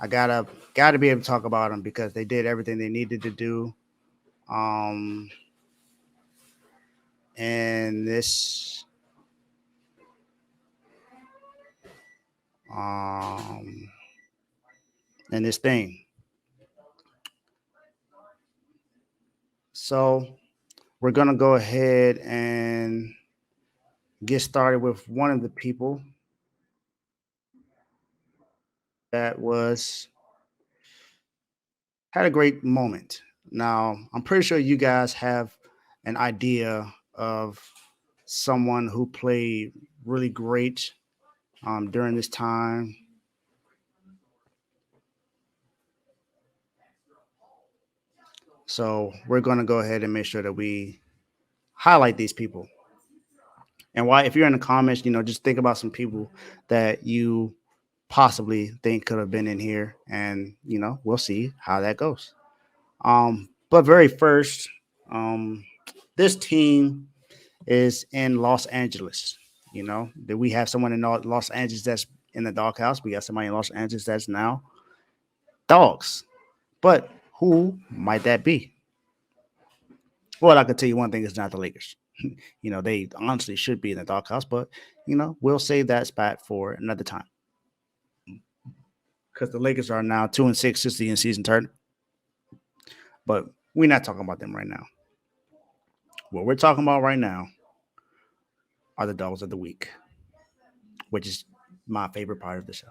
I gotta be able to talk about them because they did everything they needed to do. Um, and um this thing. So we're gonna go ahead and get started with one of the people that was had a great moment. Now, I'm pretty sure you guys have an idea of someone who played really great during this time. So we're going to go ahead and make sure that we highlight these people. And why, if you're in the comments, just think about some people that you possibly think could have been in here, and we'll see how that goes. But very first, this team is in Los Angeles. That we have someone in Los Angeles that's in the doghouse. We got somebody in Los Angeles that's now dogs. But who might that be? Well, I can tell you one thing: it's not the Lakers. They honestly should be in the doghouse, but we'll save that spot for another time because the Lakers are now 2-6 since the in-season turn. But we're not talking about them right now. What we're talking about right now are the dogs of the week, which is my favorite part of the show.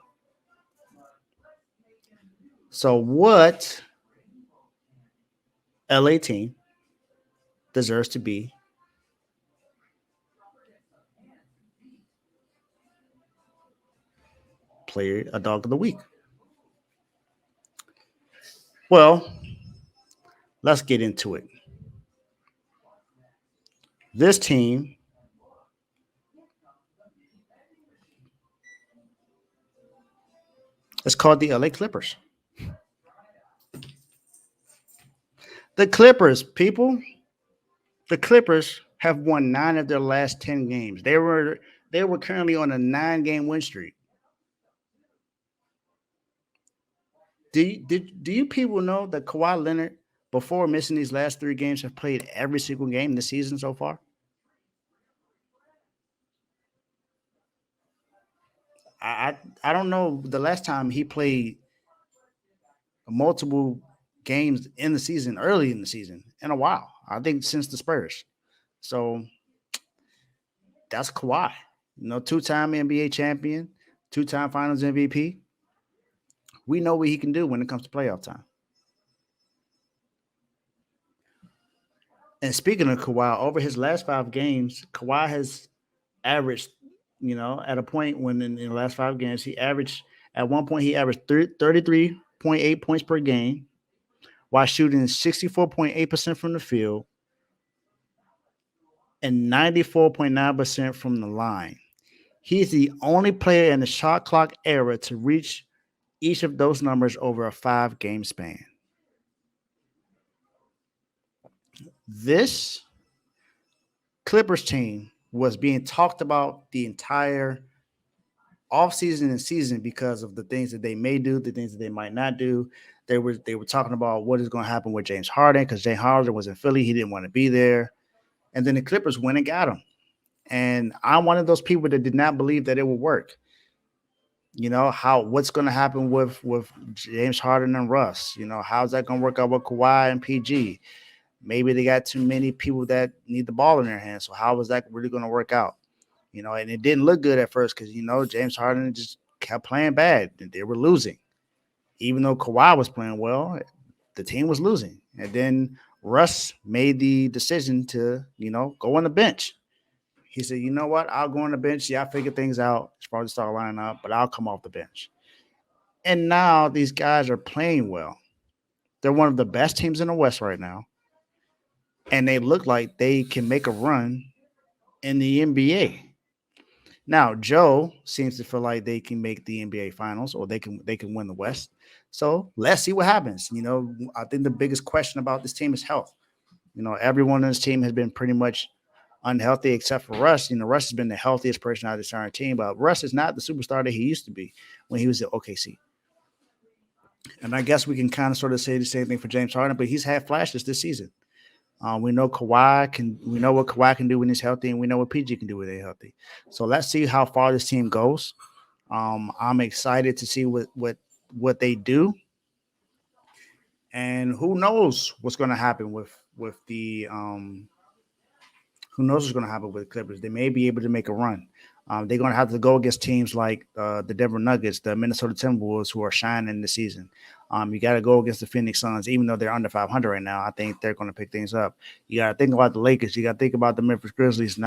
So, what LA team deserves to be player a dog of the week? Well, let's get into it. This team is called the LA Clippers. The Clippers, people, the Clippers have won 9 of their last 10 games. They were currently on a 9-game win streak. Do you people know that Kawhi Leonard, before missing these last 3 games, have played every single game this season so far? I don't know the last time he played multiple games in the season, early in the season, in a while. I think since the Spurs. So that's Kawhi. 2-time NBA champion, 2-time Finals MVP. We know what he can do when it comes to playoff time. And speaking of Kawhi, over his last 5 games, Kawhi has averaged, at a point when in the last 5 games, at one point, he averaged 33.8 points per game while shooting 64.8% from the field and 94.9% from the line. He's the only player in the shot clock era to reach each of those numbers over a 5-game span. This Clippers team was being talked about the entire offseason and season because of the things that they may do, the things that they might not do. They were talking about what is going to happen with James Harden because James Harden was in Philly. He didn't want to be there. And then the Clippers went and got him. And I'm one of those people that did not believe that it would work. What's going to happen with James Harden and Russ? How's that going to work out with Kawhi and PG? Maybe they got too many people that need the ball in their hands. So how is that really going to work out? And it didn't look good at first because James Harden just kept playing bad. They were losing, even though Kawhi was playing well. The team was losing, and then Russ made the decision to go on the bench. He said, "You know what? I'll go on the bench. Yeah, I figure things out as far as the start lineup, but I'll come off the bench." And now these guys are playing well. They're one of the best teams in the West right now, and they look like they can make a run in the NBA. Now, Joe seems to feel like they can make the NBA Finals or they can win the West. So let's see what happens. I think the biggest question about this team is health. Everyone on this team has been pretty much unhealthy except for Russ. Russ has been the healthiest person out of this entire team, but Russ is not the superstar that he used to be when he was at OKC. And I guess we can kind of sort of say the same thing for James Harden, but he's had flashes this season. We know Kawhi can. We know what Kawhi can do when he's healthy, and we know what PG can do when they're healthy. So let's see how far this team goes. I'm excited to see what they do, and who knows what's going to happen with the who knows what's going to happen with the Clippers. They may be able to make a run. They're going to have to go against teams like the Denver Nuggets, the Minnesota Timberwolves, who are shining this season. You got to go against the Phoenix Suns, even though they're under 500 right now. I think they're going to pick things up. You got to think about the Lakers. You got to think about the Memphis Grizzlies.